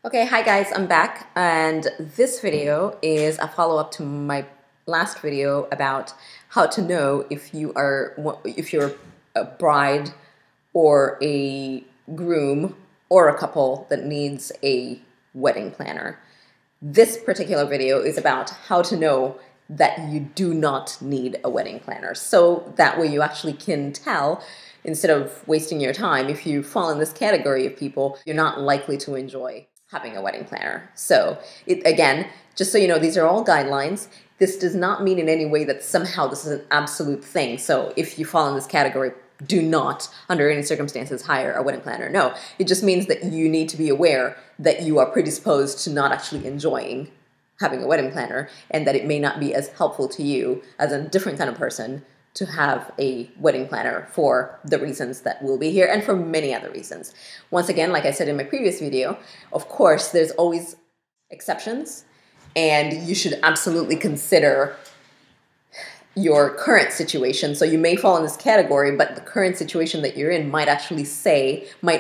Okay, hi guys, I'm back, and this video is a follow-up to my last video about how to know if you're a bride or a groom or a couple that needs a wedding planner. This particular video is about how to know that you do not need a wedding planner. So that way you actually can tell, instead of wasting your time, if you fall in this category of people, you're not likely to enjoy having a wedding planner. So again, just so you know, these are all guidelines. This does not mean in any way that somehow this is an absolute thing. So if you fall in this category, do not, under any circumstances, hire a wedding planner. No, it just means that you need to be aware that you are predisposed to not actually enjoying having a wedding planner, and that it may not be as helpful to you as a different kind of person to have a wedding planner for the reasons that will be here and for many other reasons. Once again, like I said in my previous video, of course, there's always exceptions, and you should absolutely consider your current situation. So you may fall in this category, but the current situation that you're in might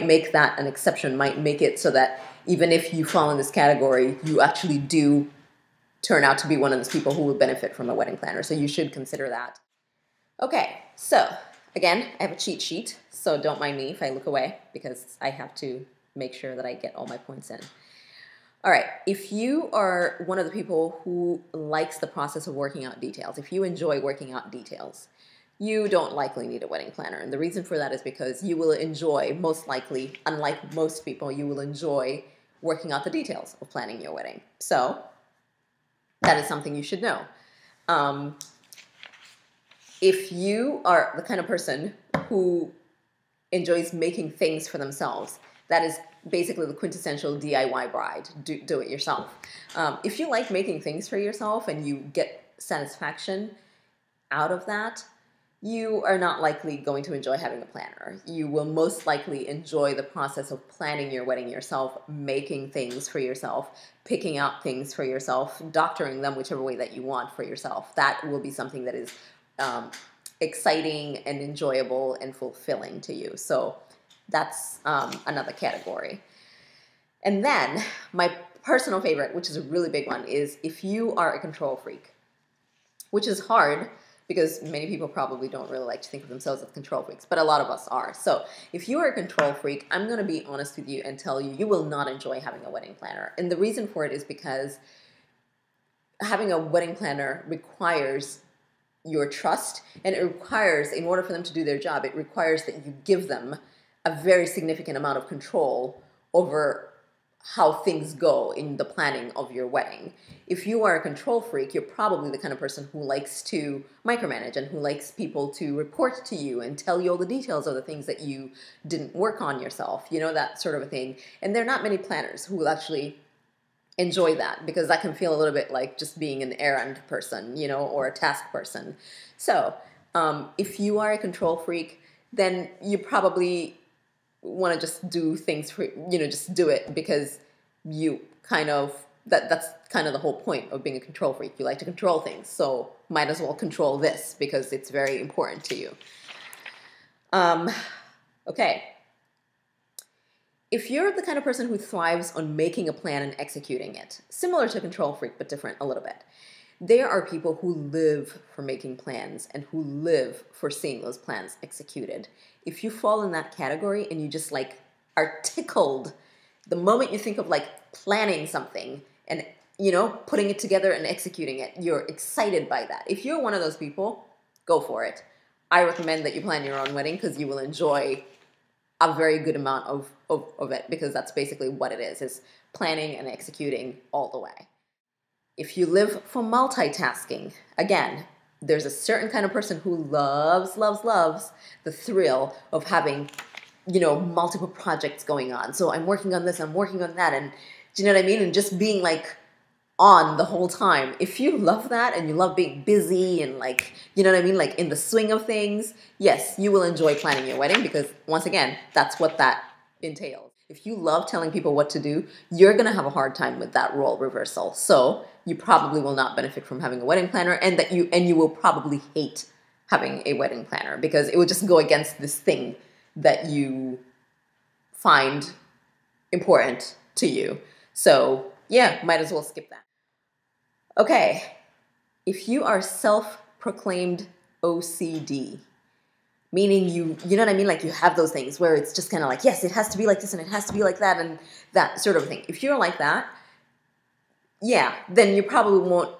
make that an exception, might make it so that even if you fall in this category, you actually do turn out to be one of those people who will benefit from a wedding planner. So you should consider that. Okay, so again, I have a cheat sheet, so don't mind me if I look away because I have to make sure that I get all my points in. All right, if you are one of the people who likes the process of working out details, if you enjoy working out details, you don't likely need a wedding planner. And the reason for that is because you will enjoy, most likely, unlike most people, you will enjoy working out the details of planning your wedding. So that is something you should know. If you are the kind of person who enjoys making things for themselves, that is basically the quintessential DIY bride, do it yourself. If you like making things for yourself and you get satisfaction out of that, you are not likely going to enjoy having a planner. You will most likely enjoy the process of planning your wedding yourself, making things for yourself, picking out things for yourself, doctoring them whichever way that you want for yourself. That will be something that is exciting and enjoyable and fulfilling to you. So that's another category. And then my personal favorite, which is a really big one, is if you are a control freak, which is hard because many people probably don't really like to think of themselves as control freaks, but a lot of us are. So if you are a control freak, I'm going to be honest with you and tell you, you will not enjoy having a wedding planner. And the reason for it is because having a wedding planner requires your trust, and it requires, in order for them to do their job, it requires that you give them a very significant amount of control over how things go in the planning of your wedding. If you are a control freak, you're probably the kind of person who likes to micromanage and who likes people to report to you and tell you all the details of the things that you didn't work on yourself, you know, that sort of a thing. And there are not many planners who will actually enjoy that, because that can feel a little bit like just being an errand person, you know, or a task person. So if you are a control freak, then you probably want to just do things for, you know, just do it because you kind of, that's kind of the whole point of being a control freak. You like to control things, so might as well control this because it's very important to you. Okay. If you're the kind of person who thrives on making a plan and executing it, similar to control freak, but different a little bit, there are people who live for making plans and who live for seeing those plans executed. If you fall in that category and you just like are tickled the moment you think of like planning something and, you know, putting it together and executing it, you're excited by that. If you're one of those people, go for it. I recommend that you plan your own wedding because you will enjoy a very good amount of it, because that's basically what it is planning and executing all the way. If you live for multitasking, again, there's a certain kind of person who loves the thrill of having, you know, multiple projects going on. So I'm working on this, I'm working on that, and do you know what I mean? And just being like on the whole time. If you love that and you love being busy and like, you know what I mean, like in the swing of things, yes, you will enjoy planning your wedding, because once again, that's what that entails. If you love telling people what to do, you're going to have a hard time with that role reversal. So you probably will not benefit from having a wedding planner, and you will probably hate having a wedding planner because it would just go against this thing that you find important to you. So yeah, might as well skip that. Okay, if you are self-proclaimed OCD, meaning you know what I mean? Like you have those things where it's just kind of like, yes, it has to be like this and it has to be like that and that sort of thing. If you're like that, yeah, then you probably won't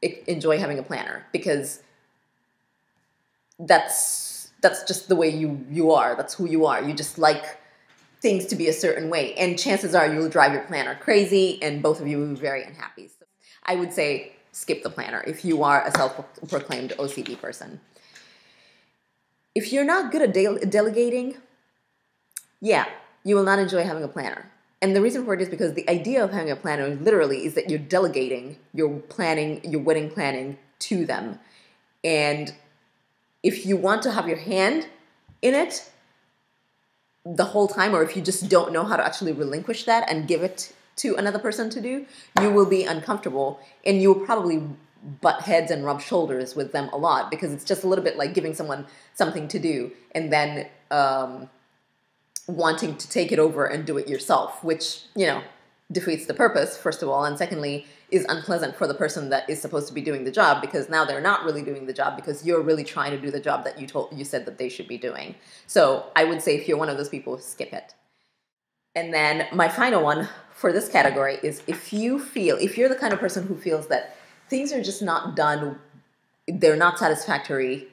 enjoy having a planner, because that's just the way you are. That's who you are. You just like things to be a certain way, and chances are you'll drive your planner crazy, and both of you will be very unhappy. So I would say skip the planner if you are a self-proclaimed OCD person. If you're not good at delegating, yeah, you will not enjoy having a planner. And the reason for it is because the idea of having a planner literally is that you're delegating your planning, your wedding planning to them. And if you want to have your hand in it the whole time, or if you just don't know how to actually relinquish that and give it to another person to do, you will be uncomfortable, and you will probably butt heads and rub shoulders with them a lot, because it's just a little bit like giving someone something to do and then wanting to take it over and do it yourself, which, you know, defeats the purpose, first of all, and secondly, is unpleasant for the person that is supposed to be doing the job, because now they're not really doing the job because you're really trying to do the job that you said that they should be doing. So I would say if you're one of those people, skip it. And then my final one for this category is if you're the kind of person who feels that things are just not done, they're not satisfactory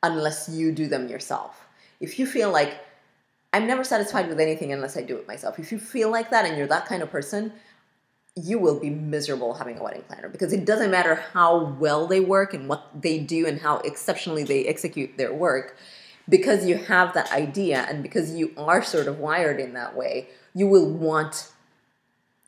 unless you do them yourself. If you feel like, I'm never satisfied with anything unless I do it myself. If you feel like that and you're that kind of person, you will be miserable having a wedding planner, because it doesn't matter how well they work and what they do and how exceptionally they execute their work. Because you have that idea and because you are sort of wired in that way, you will want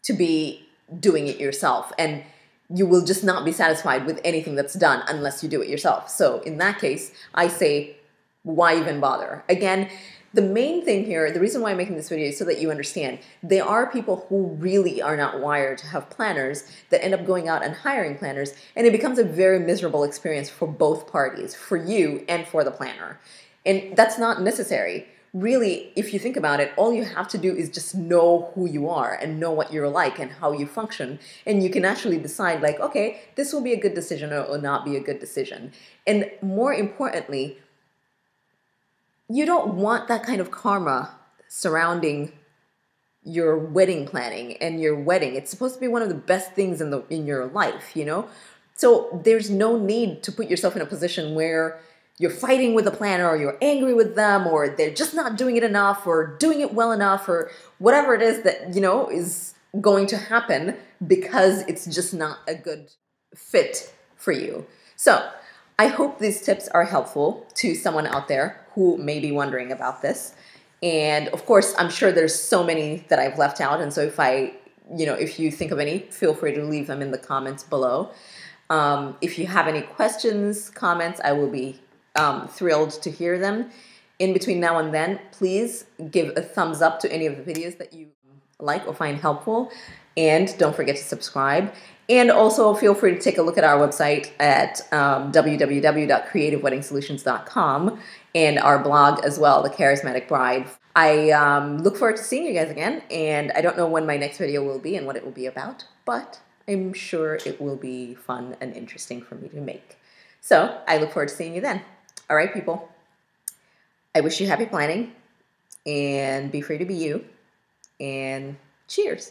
to be doing it yourself, and you will just not be satisfied with anything that's done unless you do it yourself. So in that case, I say, why even bother? Again, the main thing here, the reason why I'm making this video is so that you understand, there are people who really are not wired to have planners that end up going out and hiring planners, and it becomes a very miserable experience for both parties, for you and for the planner. And that's not necessary. Really, if you think about it, all you have to do is just know who you are and know what you're like and how you function. And you can actually decide like, okay, this will be a good decision or will not be a good decision. And more importantly, you don't want that kind of karma surrounding your wedding planning and your wedding. It's supposed to be one of the best things in your life, you know? So there's no need to put yourself in a position where you're fighting with the planner, or you're angry with them, or they're just not doing it enough, or doing it well enough, or whatever it is that, you know, is going to happen because it's just not a good fit for you. So I hope these tips are helpful to someone out there who may be wondering about this. And of course, I'm sure there's so many that I've left out. And so if you think of any, feel free to leave them in the comments below. If you have any questions, comments, I will be thrilled to hear them. In between now and then, please give a thumbs up to any of the videos that you like or find helpful. And don't forget to subscribe. And also feel free to take a look at our website at www.creativeweddingsolutions.com, and our blog as well, The Charismatic Bride. I look forward to seeing you guys again, and I don't know when my next video will be and what it will be about, but I'm sure it will be fun and interesting for me to make. So I look forward to seeing you then. All right, people. I wish you happy planning, and be free to be you, and cheers.